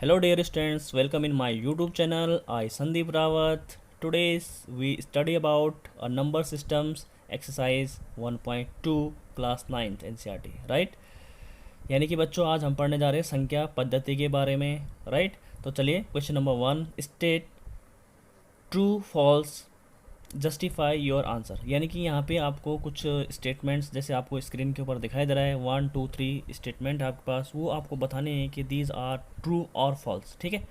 Hello dear students, welcome in my YouTube channel. I Sandeep Rawat. Today we study about a number systems exercise 1.2 class 9th NCERT, right? यानी कि बच्चों आज हम पढ़ने जा रहे हैं संख्या पद्धति के बारे में, राइट? तो चलिए question number 1, state true false justify your answer. यानी कि यहाँ पे आपको कुछ स्टेटमेंट्स जैसे आपको स्क्रीन के ऊपर दिखाई दे रहा है 1 2 3 स्टेटमेंट आपके पास, वो आपको बताने हैं कि दीज आर ट्रू और फॉल्स। ठीक है,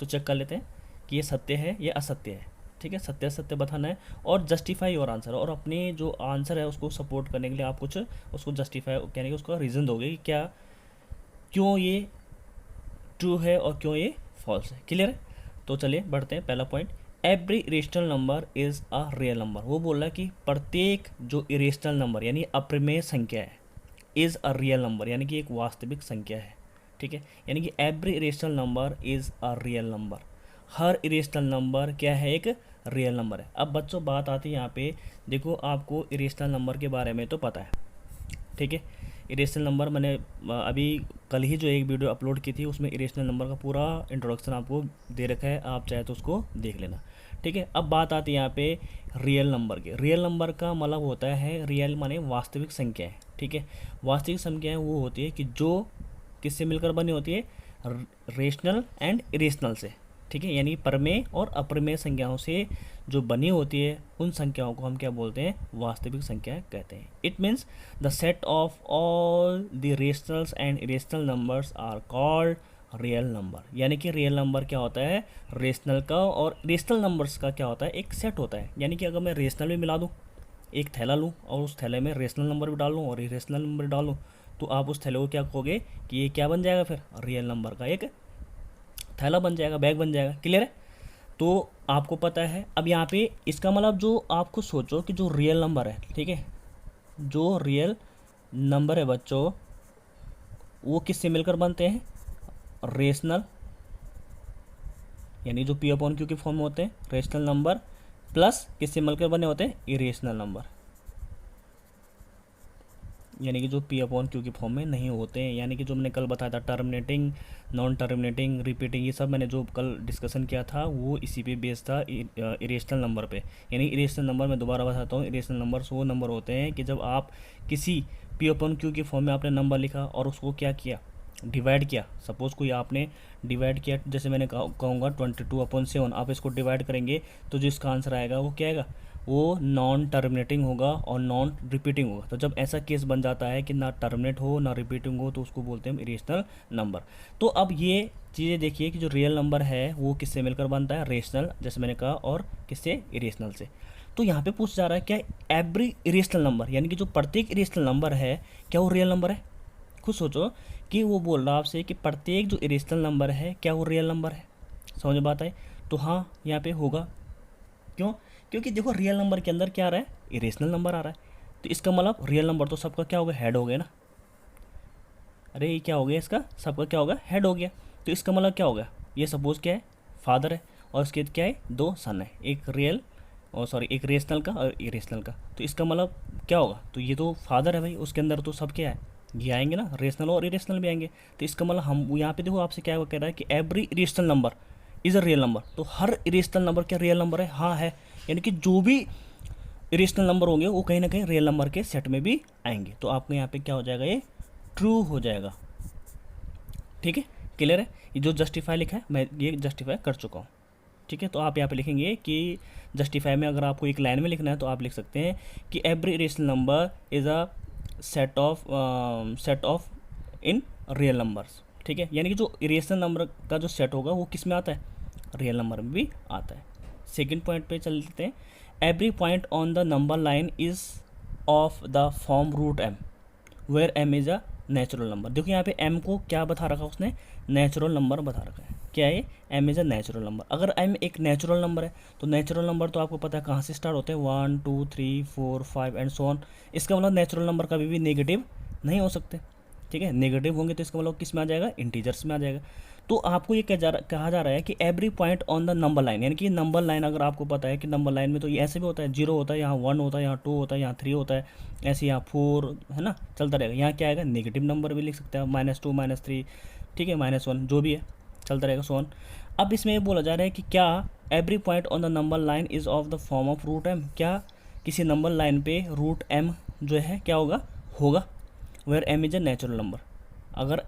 तो चेक कर लेते हैं कि ये सत्य है या असत्य है। ठीक है, सत्य असत्य बताना है और जस्टिफाई योर आंसर, और अपने जो आंसर है उसको सपोर्ट करने के लिए आप कुछ उसको जस्टिफाई यानी कि उसका रीज़न दोगे कि क्या क्यों ये ट्रू है और क्यों ये फॉल्स है। क्लियर है? तो चलिए बढ़ते हैं। पहला point, every irrational number is a real number. वो बोल रहा है कि प्रत्येक जो इरेशनल नंबर यानी अप्रमेय संख्या है इज़ अ रियल नंबर, यानी कि एक वास्तविक संख्या है। ठीक है, यानी कि every irrational number is a real number. Her irrational number क्या है? एक रियल नंबर है। अब बच्चों बात आती है यहाँ पे, देखो आपको इरेशनल नंबर के बारे में तो पता है। ठीक है, इरेशनल नंबर मैंने अभी कल ही जो एक वीडियो अपलोड की थी उसमें इरेशनल नंबर का पूरा इंट्रोडक्शन आपको दे रखा है, आप चाहे तो उसको देख लेना। ठीक है, अब बात आती है यहाँ पे रियल नंबर की। रियल नंबर का मतलब होता है, रियल माने वास्तविक संख्या है। ठीक है, वास्तविक संख्याएँ वो होती है कि जो किससे मिलकर बनी होती है? रेशनल एंड इरेशनल से। ठीक है, यानी प्रमेय और अप्रमेय संख्याओं से जो बनी होती है उन संख्याओं को हम क्या बोलते हैं? वास्तविक संख्या कहते हैं। It means the set of all the rationals and irrational numbers are called real number. यानी कि रियल नंबर क्या होता है? रेशनल का और इरेशनल नंबर्स का क्या होता है? एक सेट होता है। यानी कि अगर मैं रेशनल भी मिला दूँ, एक थैला लूँ और उस थैले में रेशनल नंबर भी डाल लूँ और इरेशनल नंबर डाल लूँ, तो आप उस थैले को क्या कहोगे कि ये क्या बन जाएगा? फिर रियल नंबर का एक थैला बन जाएगा, बैग बन जाएगा। क्लियर है? तो आपको पता है। अब यहाँ पे इसका मतलब जो आपको सोचो कि जो रियल नंबर है, ठीक है, जो रियल नंबर है बच्चों, वो किससे मिलकर बनते हैं? रेशनल, यानी जो पी अपॉन क्यू के फॉर्म में होते हैं रेशनल नंबर, प्लस किससे मिलकर बने होते हैं? इरेशनल नंबर, यानी कि जो पी अपॉन क्यू के फॉर्म में नहीं होते हैं। यानी कि जो मैंने कल बताया था टर्मिनेटिंग, नॉन टर्मिनेटिंग, रिपीटिंग, ये सब मैंने जो कल डिस्कशन किया था वो इसी पे बेस था, इरेशनल नंबर पे। यानी इरेशनल नंबर मैं दोबारा बताता हूँ, इरेशनल नंबर्स वो नंबर होते हैं कि जब आप किसी पी अपॉन क्यू के फॉर्म में आपने नंबर लिखा और उसको क्या किया? डिवाइड किया। सपोज़ कोई आपने डिवाइड किया, जैसे मैंने कहूँगा 22/7, आप इसको डिवाइड करेंगे तो जो इसका आंसर आएगा वो क्या आएगा? वो नॉन टर्मिनेटिंग होगा और नॉन रिपीटिंग होगा। तो जब ऐसा केस बन जाता है कि ना टर्मिनेट हो ना रिपीटिंग हो, तो उसको बोलते हैं इरेशनल नंबर। तो अब ये चीज़ें देखिए कि जो रियल नंबर है वो किससे मिलकर बनता है? रेशनल, जैसे मैंने कहा, और किससे? इरेशनल से। तो यहाँ पे पूछ जा रहा है क्या एवरी इरेशनल नंबर, यानी कि जो प्रत्येक इरेशनल नंबर है क्या वो रियल नंबर है? खुद सोचो कि वो बोल रहा है आपसे कि प्रत्येक जो इरेशनल नंबर है क्या वो रियल नंबर है। समझ में बात आई? तो हाँ, यहाँ पे होगा। क्यों? क्योंकि देखो रियल नंबर के अंदर क्या आ रहा है? इरेशनल नंबर आ रहा है। तो इसका मतलब रियल नंबर तो सबका क्या हो गया? हेड हो गया ना। अरे ये क्या हो गया? इसका सबका क्या होगा? हेड हो गया। तो इसका मतलब क्या हो गया? ये सपोज क्या है? फादर है और इसके क्या है? दो सन है, एक रियल और सॉरी एक रेशनल का और इरेशनल का। तो इसका मतलब क्या होगा? तो ये तो फादर है भाई, उसके अंदर तो सब क्या है? ये आएंगे ना, रेशनल और इरेशनल भी आएंगे। तो इसका मतलब हम यहाँ पे देखो आपसे क्या कह रहा है कि every irrational number is a real number. तो हर इरेशनल नंबर क्या रियल नंबर है? हाँ है। यानी कि जो भी इरेशनल नंबर होंगे वो कहीं ना कहीं रियल नंबर के सेट में भी आएंगे। तो आपको यहाँ पे क्या हो जाएगा? ये ट्रू हो जाएगा। ठीक है, क्लियर है? ये जो जस्टिफाई लिखा है मैं ये जस्टिफाई कर चुका हूँ। ठीक है, तो आप यहाँ पे लिखेंगे कि जस्टिफाई में अगर आपको एक लाइन में लिखना है तो आप लिख सकते हैं कि every irrational number is a set of in real numbers. ठीक है, यानी कि जो इरेशनल नंबर का जो सेट होगा वो किस में आता है? रियल नंबर में भी आता है। सेकंड पॉइंट पे चल लेते हैं। Every point on the number line is of the form root M where M is a natural number. देखो यहाँ पे एम को क्या बता रखा उसने? नेचुरल नंबर बता रखा है। क्या है? M is a natural number. अगर एम एक नेचुरल नंबर है तो नेचुरल नंबर तो आपको पता है कहाँ से स्टार्ट होते हैं? 1 2 3 4 5 एंड सो ऑन। इसका मतलब नेचुरल नंबर कभी भी नेगेटिव नहीं हो सकते। ठीक है, नेगेटिव होंगे तो इसका मतलब किस में आ जाएगा? इंटीजर्स में आ जाएगा। तो आपको ये कहा जा रहा है कि every point on the number line, यानी कि नंबर लाइन अगर आपको पता है कि नंबर लाइन में तो ये ऐसे भी होता है, 0 होता है, यहाँ 1 होता है, यहाँ 2 होता है, यहाँ 3 होता है, ऐसे यहाँ 4 है ना, चलता रहेगा। यहाँ क्या आएगा? नेगेटिव नंबर भी लिख सकते हैं, -2 -3, ठीक है, -1 जो भी है। चलता रहेगा सो ऑन। अब इसमें ये बोला जा रहा है कि क्या every point on the number line is of the form of root M, क्या किसी नंबर लाइन पे रूट एम जो है क्या होगा, होगा where M is a natural number, अगर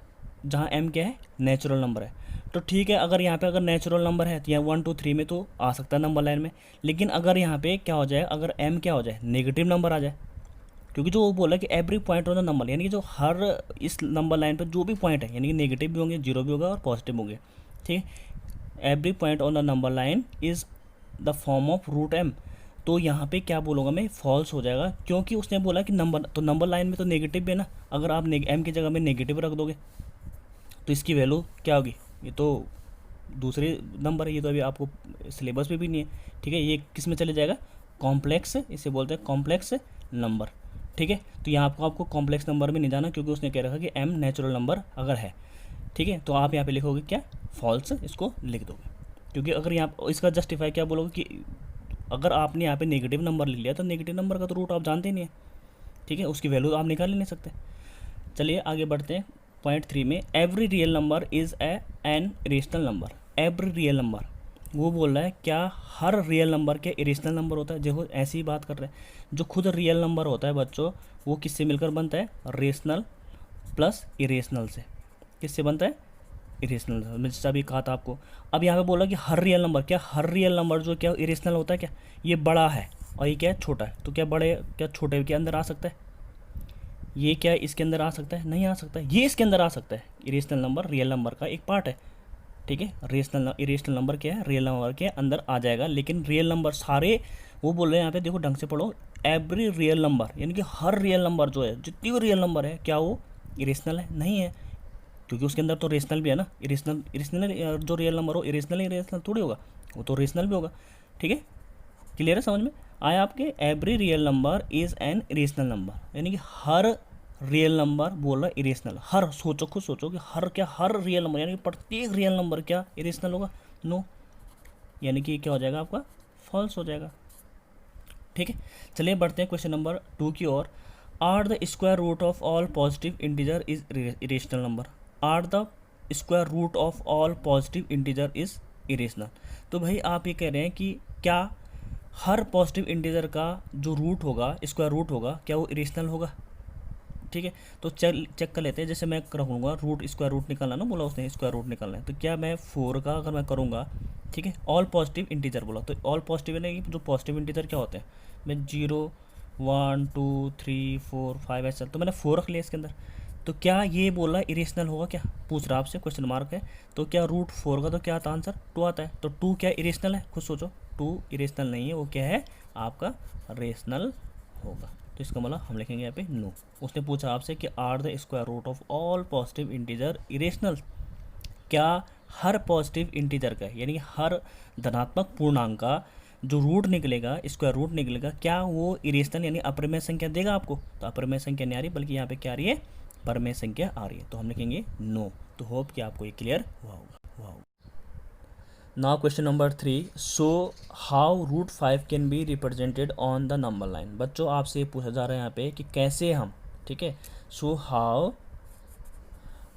जहाँ एम क्या है, नेचुरल नंबर है। तो ठीक है, अगर यहाँ पे अगर नेचुरल नंबर है तो यहाँ 1 2 3 में तो आ सकता है नंबर लाइन में, लेकिन अगर यहाँ पे क्या हो जाए, अगर एम क्या हो जाए, नेगेटिव नंबर आ जाए, क्योंकि जो वो बोला कि every point on the number, यानी कि जो हर इस नंबर लाइन पर जो भी पॉइंट है, यानी कि नेगेटिव भी होंगे, जीरो भी होगा और पॉजिटिव होंगे, ठीक है। Every point on the number line is the form of root M, तो यहाँ पे क्या बोलूँगा मैं, फॉल्स हो जाएगा, क्योंकि उसने बोला कि नंबर, तो नंबर लाइन में तो नेगेटिव भी है ना, अगर आप एम की जगह में नेगेटिव रख दोगे तो इसकी वैल्यू क्या होगी, ये तो दूसरे नंबर है, ये तो अभी आपको सिलेबस पे भी नहीं है, ठीक है। ये किस में चले जाएगा, कॉम्प्लेक्स, इसे बोलते हैं कॉम्प्लेक्स नंबर, ठीक है। तो यहाँ आपको कॉम्प्लेक्स नंबर में नहीं जाना, क्योंकि उसने कह रखा कि एम नेचुरल नंबर अगर है, ठीक है। तो आप यहाँ पे लिखोगे क्या, फॉल्स, इसको लिख दोगे, क्योंकि अगर यहाँ इसका जस्टिफाई क्या बोलोगे कि अगर आपने यहाँ पे नेगेटिव नंबर लिख लिया तो नेगेटिव नंबर का तो रूट आप जानते ही नहीं है, ठीक है, उसकी वैल्यू आप निकाल ही नहीं सकते। चलिए आगे बढ़ते हैं। पॉइंट 3 में every real number is an irrational number, every real number, वो बोल रहा है क्या हर रियल नंबर के इरेशनल नंबर होता है। देखो ऐसी ही बात कर रहे हैं, जो खुद रियल नंबर होता है बच्चों, वो किससे मिलकर बनता है, रेशनल प्लस इरेशनल से, किससे बनता है, इरेशनल। मैं जैसा अभी कहा था आपको। अब यहाँ पे बोला कि हर रियल नंबर, क्या हर रियल नंबर जो क्या इरेशनल होता है, क्या ये बड़ा है और ये क्या है, छोटा है, तो क्या बड़े क्या छोटे के अंदर आ सकता है, ये क्या इसके अंदर आ सकता है, नहीं आ सकता है, ये इसके अंदर आ सकता है। इरेशनल नंबर रियल नंबर का एक पार्ट है, ठीक है। इरेशनल नंबर क्या है, रियल नंबर के अंदर आ जाएगा, लेकिन रियल नंबर सारे, वो बोल रहे हैं यहाँ पे, देखो ढंग से पढ़ो, एवरी रियल नंबर, यानी कि हर रियल नंबर जो है, जितनी भी रियल नंबर है, क्या वो इरेशनल है, नहीं है, क्योंकि उसके अंदर तो रेशनल भी है ना। इरेशनल जो रियल नंबर हो, इरेशनल इरेशनल थोड़ी होगा, वो तो रेशनल भी होगा, ठीक है। क्लियर है, समझ में आया आपके। Every real number is an irrational number, यानी कि हर रियल नंबर बोल रहा है इरेशनल, हर, सोचो खुद सोचो कि हर क्या, हर रियल नंबर, यानी कि प्रत्येक रियल नंबर क्या इरेशनल होगा, नो, यानी कि क्या हो जाएगा आपका, फॉल्स हो जाएगा, ठीक है। चलिए बढ़ते हैं क्वेश्चन नंबर 2 की ओर। Are the square root of all positive integer is irrational number, are the square root of all positive integer is irrational. तो भाई आप ये कह रहे हैं कि क्या हर पॉजिटिव इंटीजर का जो रूट होगा, स्क्वायर रूट होगा, क्या वो इरेशनल होगा, ठीक है। तो चेक कर लेते हैं। जैसे मैं रखूँगा रूट, स्क्वायर रूट निकालना ना बोला उसने, स्क्वायर रूट निकालना है, तो क्या मैं 4 का अगर मैं करूँगा, ठीक है, ऑल पॉजिटिव इंटीजर बोला, तो ऑल पॉजिटिव है जो पॉजिटिव इंटीजर क्या होते हैं, मैं 0 1 2 3 4 5 ऐसा, तो मैंने 4 रख लिया इसके अंदर, तो क्या ये बोला इरेशनल होगा, क्या पूछ रहा आपसे, क्वेश्चन मार्क है। तो क्या रूट 4 का तो क्या आता आंसर, 2 आता है, तो 2 क्या इरेशनल है, खुद सोचो, 2 इरेशनल नहीं है, वो क्या है आपका रेशनल होगा। तो इसका मतलब हम लिखेंगे यहाँ पे नो। उसने पूछा आपसे कि are the square root of all positive integer irrational, क्या हर पॉजिटिव इंटीजर का, यानी हर धनात्मक पूर्णांक का जो रूट निकलेगा, स्क्वायर रूट निकलेगा, क्या वो इरेशनल यानी अपरिमेय संख्या देगा आपको। तो अपरिमेय संख्या नहीं आ रही, बल्कि यहाँ पे क्या आ रही है, परमेय संख्या आ रही है, तो हम लिखेंगे नो। तो होप कि आपको ये क्लियर हुआ होगा। Now question number 3, so how root 5 can be represented on the number line. बच्चों आपसे पूछा जा रहा है यहाँ पे कि कैसे हम, ठीक है, so how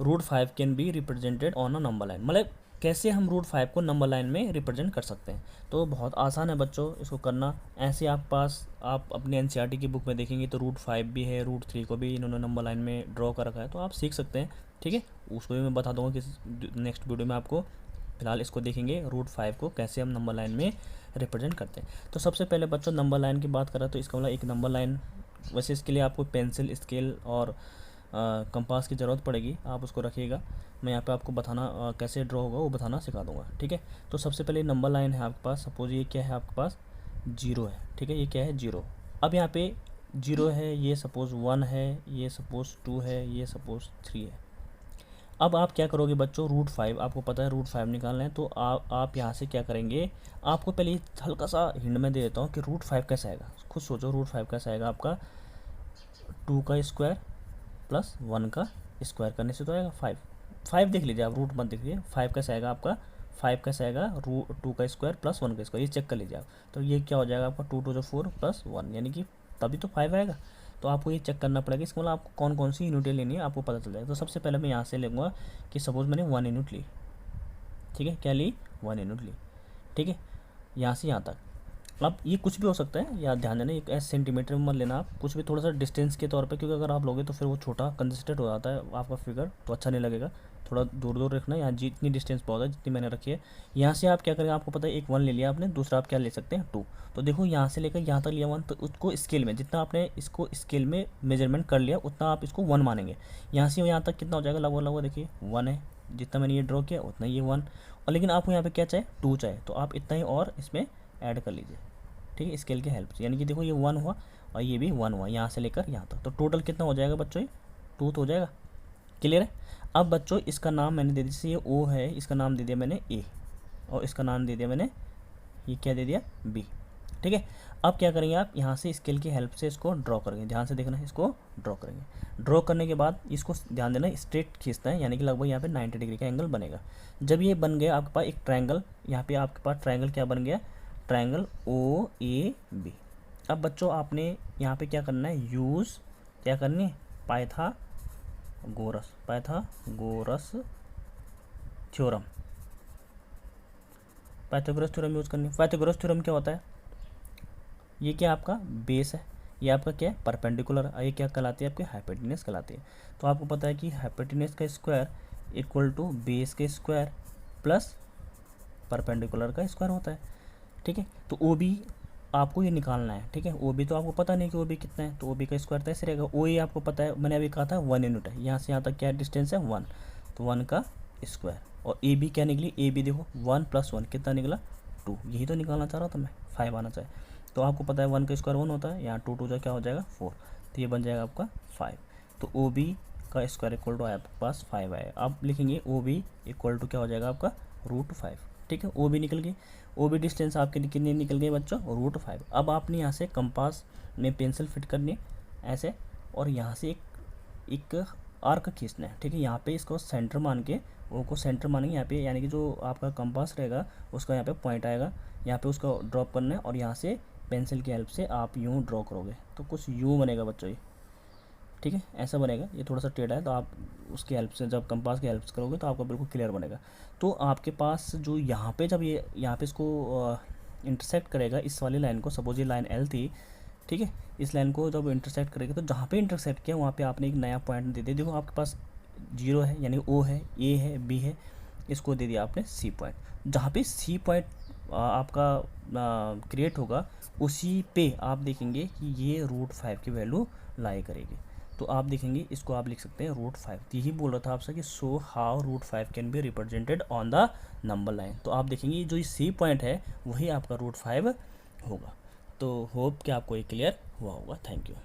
root 5 can be represented on a number line, मतलब कैसे हम रूट 5 को नंबर लाइन में रिप्रेजेंट कर सकते हैं। तो बहुत आसान है बच्चों इसको करना। ऐसे आप पास आप अपने एनसीईआरटी की बुक में देखेंगे तो रूट 5 भी है, रूट 3 को भी इन्होंने नंबर लाइन में ड्रॉ कर रखा है, तो आप सीख सकते हैं, ठीक है। उसको भी मैं बता दूंगा कि नेक्स्ट वीडियो में आपको। फिलहाल इसको देखेंगे रूट 5 को कैसे हम नंबर लाइन में रिप्रेजेंट करते हैं। तो सबसे पहले बच्चों नंबर लाइन की बात करें तो इसका मतलब एक नंबर लाइन, वैसे इसके लिए आपको पेंसिल, स्केल और कंपास की ज़रूरत पड़ेगी, आप उसको रखिएगा। मैं यहाँ पे आपको बताना कैसे ड्रॉ होगा वो बताना सिखा दूँगा, ठीक है। तो सबसे पहले नंबर लाइन है आपके पास, सपोज ये क्या है आपके पास, 0 है, ठीक है, ये क्या है 0। अब यहाँ पे 0 है, ये सपोज़ 1 है, ये सपोज़ 2 है, ये सपोज़ 3 है। अब आप क्या करोगे बच्चों, रूट 5 आपको पता है रूट 5 निकालना है, तो आप यहाँ से क्या करेंगे, आपको पहले हल्का सा हिंट में दे देता हूँ कि रूट 5 कैसे आएगा। खुद सोचो रूट 5 कैसे आएगा आपका, 2 का स्क्वायर प्लस 1 का स्क्वायर करने से तो आएगा 5 देख लीजिए आप, रूट मत देखिए, 5 कैसे आएगा आपका, 5 कैसे आएगा, 2 का स्क्वायर प्लस 1 का स्क्वायर, ये चेक कर लीजिए आप। तो ये क्या हो जाएगा आपका 2 2 4 प्लस 1, यानी कि तभी तो 5 आएगा। तो आपको ये चेक करना पड़ेगा, इसका मतलब आपको कौन कौन सी यूनिटें लेनी है आपको पता चल जाएगा। तो सबसे पहले मैं यहाँ से लूँगा कि सपोज़ मैंने 1 यूनिट ली, ठीक है, क्या ली, 1 यूनिट ली। ठीक है, यहाँ से यहाँ तक। अब ये कुछ भी हो सकता है, या ध्यान देना, एक ऐसे सेंटीमीटर में मत लेना आप, कुछ भी थोड़ा सा डिस्टेंस के तौर पे, क्योंकि अगर आप लोगे तो फिर वो छोटा कंसिस्टेंट हो जाता है आपका फिगर, तो अच्छा नहीं लगेगा। थोड़ा दूर दूर रखना, यहाँ जितनी डिस्टेंस बहुत है, जितनी मैंने रखी है। यहाँ से आप क्या करेंगे, आपको पता है एक 1 ले लिया आपने, दूसरा आप क्या ले सकते हैं 2। तो देखो यहाँ से लेकर यहाँ तक लिया 1, तो उसको स्केल में, जितना आपने इसको स्केल में मेजरमेंट कर लिया उतना आप इसको 1 मानेंगे। यहाँ से यहाँ तक कितना हो जाएगा, लगभग लगभग देखिए 1 है, जितना मैंने ये ड्रॉ किया उतना ये 1। और लेकिन आपको यहाँ पे क्या चाहिए, 2 चाहिए, तो आप इतना ही और इसमें ऐड कर लीजिए। ठीक है, स्केल के हेल्प से, यानी कि देखो ये 1 हुआ और ये भी 1 हुआ, यहाँ से लेकर यहाँ तक, तो टोटल कितना हो जाएगा बच्चों, ये 2 तो हो जाएगा। क्लियर है। अब बच्चों इसका नाम मैंने दे दिया, जैसे ये ओ है, इसका नाम दे दिया मैंने ए, और इसका नाम दे दिया मैंने, ये क्या दे दिया, बी। ठीक है, अब क्या करेंगे आप, यहाँ से स्केल की हेल्प से इसको ड्रॉ करेंगे, ध्यान से देखना है, इसको ड्रॉ करेंगे। ड्रॉ करने के बाद इसको ध्यान देना स्ट्रेट खींचना है, यानी कि लगभग यहाँ पे 90 डिग्री का एंगल बनेगा। जब ये बन गया आपके पास एक ट्रायंगल, यहाँ पे आपके पास ट्रायंगल क्या बन गया, ट्रायंगल ओ ए बी। अब बच्चों आपने यहाँ पे क्या करना है, यूज़ क्या करनी है, Pythagoras theorem, Pythagoras theorem use करनी है। पाइथागोरस थ्योरम क्या होता है, ये क्या आपका बेस है, ये आपका क्या है, परपेंडिकुलर, ये क्या कहलाती है, आपकी हाइपोटेन्यूस कहलाती है। तो आपको पता है कि हाइपोटेन्यूस का स्क्वायर इक्वल टू बेस के स्क्वायर प्लस परपेंडिकुलर का स्क्वायर होता है। ठीक है, तो ओ बी आपको ये निकालना है। ठीक है, ओ बी तो आपको पता नहीं कि ओ बी कितना है, तो ओ बी का स्क्वायर तो ऐसे रहेगा। ओ ए आपको पता है, मैंने अभी कहा था 1 यूनिट है, यहाँ से यहाँ तक क्या डिस्टेंस है 1, तो 1 का स्क्वायर। और ए बी क्या निकली, ए बी देखो 1 + 1 कितना निकला, 2, यही तो निकालना चाह रहा था मैं, 5 आना चाहिए। तो आपको पता है 1 का स्क्वायर 1 होता है, यहाँ 2 2 क्या हो जाएगा 4, तो ये बन जाएगा आपका 5। तो ओ बी का स्क्वायर इक्वल टू आपके पास 5 आएगा। आप लिखेंगे ओ बी इक्वल टू क्या हो जाएगा आपका √5। ठीक है, ओ बी निकल गई। ओ बी डिस्टेंस आपके कितनी निकल गई बच्चों, √5। अब आपने यहाँ से कंपास में पेंसिल फिट करनी है ऐसे, और यहाँ से एक आर्क खींचना है। ठीक है, यहाँ पे इसको सेंटर मान के, ओ को सेंटर मानेंगे यहाँ पे, यानी कि जो आपका कंपास रहेगा उसका यहाँ पे पॉइंट आएगा, यहाँ पे उसका ड्रॉप करना है, और यहाँ से पेंसिल की हेल्प से आप यूँ ड्रॉ करोगे तो कुछ यूँ बनेगा बच्चों ये। ठीक है, ऐसा बनेगा, ये थोड़ा सा टेढ़ा है, तो आप उसकी हेल्प से, जब कंपास की हेल्प से करोगे तो आपको बिल्कुल क्लियर बनेगा। तो आपके पास जो यहाँ पे, जब ये यहाँ पे इसको इंटरसेक्ट करेगा इस वाली लाइन को, सपोज ये लाइन एल थी, ठीक है, इस लाइन को जब इंटरसेक्ट करेगा तो जहाँ पे इंटरसेक्ट किया वहाँ पे आपने एक नया पॉइंट दे दिया। देखो आपके पास 0 है, यानी ओ है, ए है, बी है, इसको दे दिया आपने सी पॉइंट। जहाँ पे सी पॉइंट आपका क्रिएट होगा, उसी पे आप देखेंगे कि ये √5 की वैल्यू लाई करेगी। तो आप देखेंगे, इसको आप लिख सकते हैं √5। यही बोल रहा था आपसे कि so how √5 can be represented on the number line. तो आप देखेंगे जो ये सी पॉइंट है वही आपका √5 होगा। तो होप कि आपको ये क्लियर हुआ होगा। Thank you.